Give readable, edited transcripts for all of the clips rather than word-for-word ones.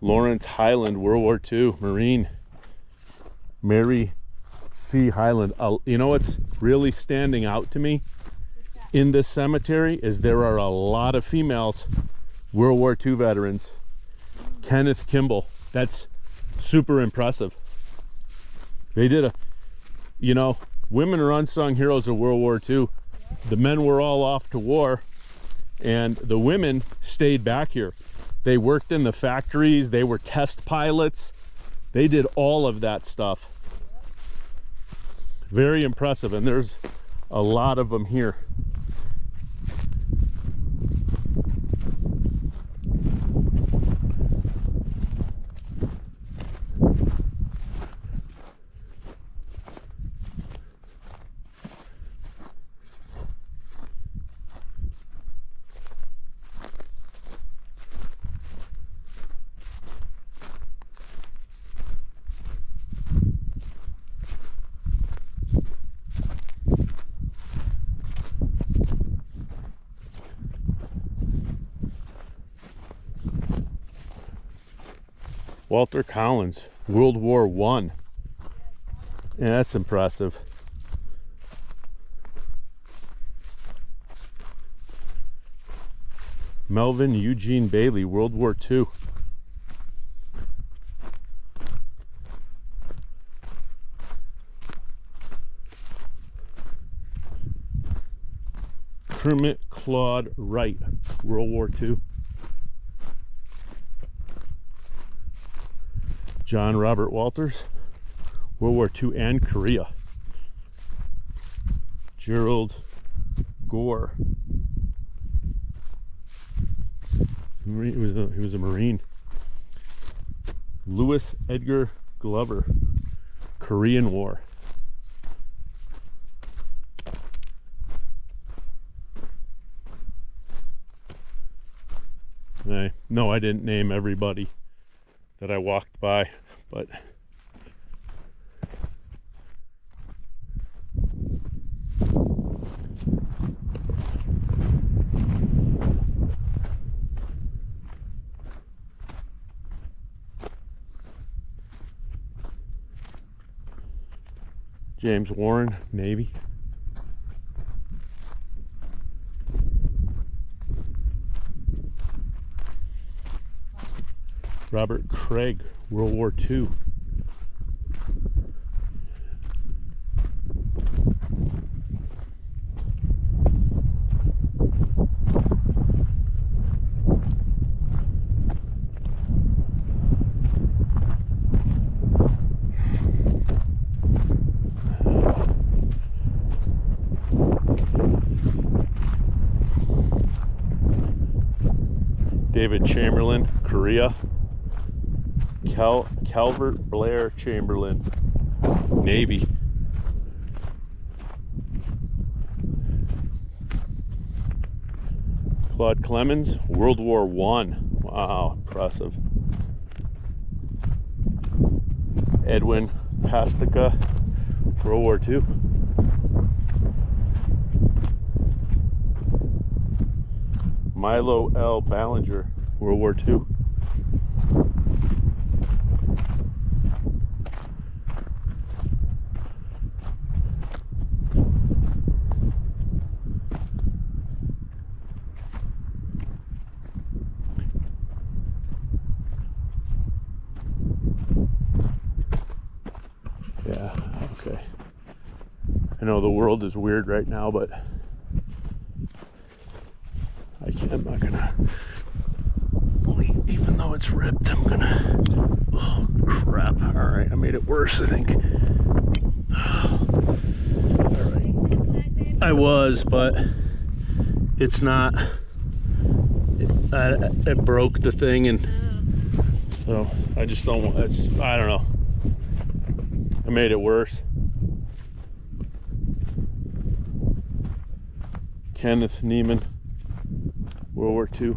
Lawrence Highland, World War II, Marine. Mary C. Highland. You know what's really standing out to me in this cemetery is there are a lot of females World War II veterans. Kenneth Kimball. That's super impressive. They did you know, women are unsung heroes of World War II. The men were all off to war, and the women stayed back here. They worked in the factories. They were test pilots. They did all of that stuff. Very impressive, and there's a lot of them here. Walter Collins, World War I. Yeah, that's impressive. Melvin Eugene Bailey, World War II. Kermit Claude Wright, World War II. John Robert Walters, World War II and Korea. Gerald Gore. He was a Marine. Louis Edgar Glover, Korean War. No, I didn't name everybody that I walked by, but James Warren, Navy. Robert Craig, World War II. David Chamberlain, Korea. Calvert Blair Chamberlain, Navy. Claude Clemens, World War I. Wow, impressive. Edwin Pastica, World War II. Milo L. Ballinger, World War II. Yeah, okay. I know the world is weird right now, but I'm not gonna leave, even though it's ripped. I'm gonna, oh crap. All right, I made it worse, I think. All right. I was, but it's not, it broke the thing, and so I just don't want, I don't know. I made it worse. Kenneth Neiman, World War II.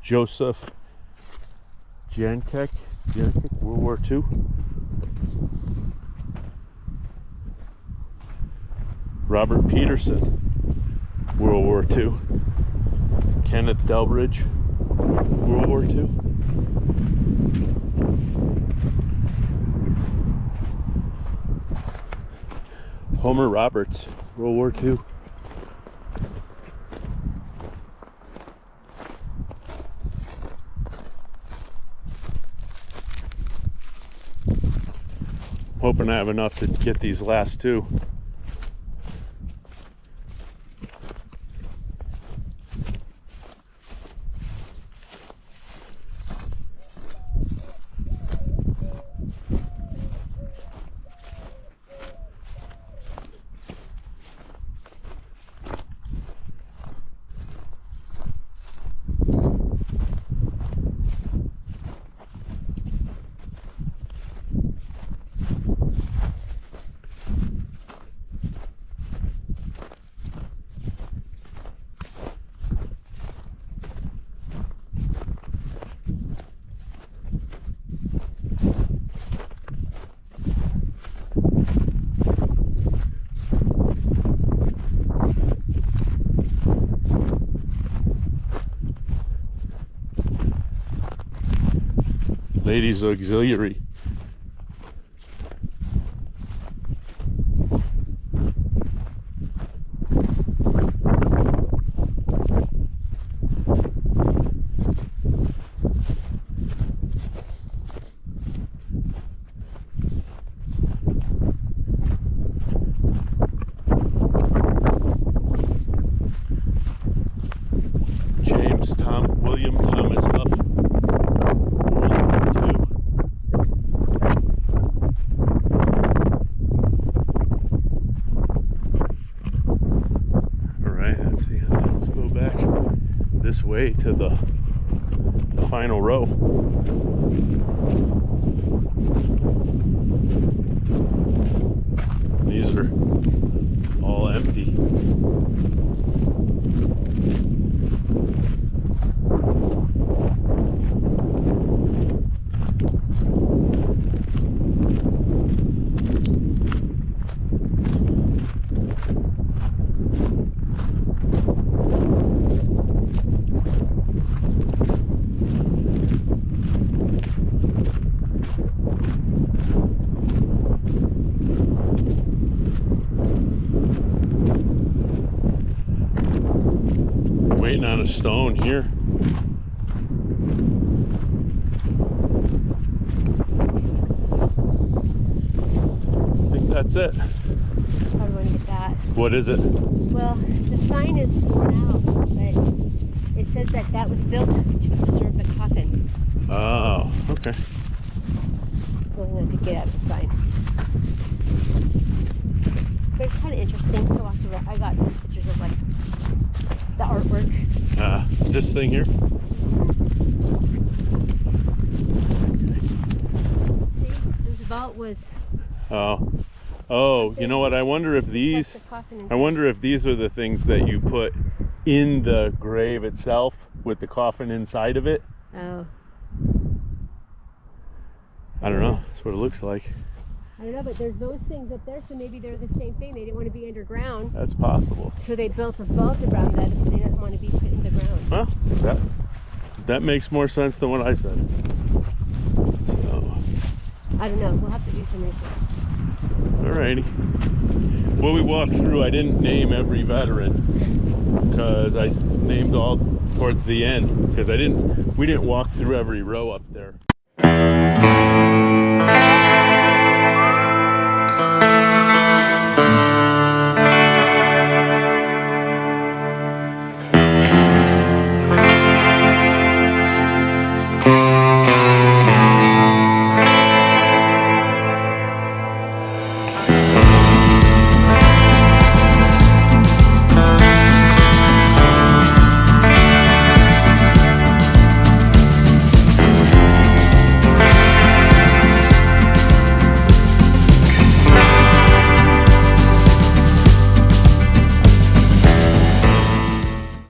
Joseph Jankek, World War II. Robert Peterson, World War II. Kenneth Delbridge, World War II. Homer Roberts, World War II. Hoping I have enough to get these last two. Ladies Auxiliary. William Thomas Huff, World War II. Alright, let's see. Let's go back this way to the final row. These are all empty. Waiting on a stone here. I think that's it. Probably want to get that. What is it? Well, the sign is worn out, but it says that that was built to preserve the coffin. Oh, okay. So I'm going to get out of the sign. But it's kind of interesting to walk around. I got some pictures of like the artwork. This thing here? See, this vault was. Oh, you know what? I wonder if these. I wonder if these are the things that you put in the grave itself with the coffin inside of it. Oh. I don't know. That's what it looks like. I don't know, but there's those things up there, so maybe they're the same thing. They didn't want to be underground. That's possible. So they built a vault around that because they didn't want to be put in the ground. Well, that makes more sense than what I said. So. I don't know. We'll have to do some research. Alrighty. When we walked through, I didn't name every veteran because I named all towards the end because we didn't walk through every row up there.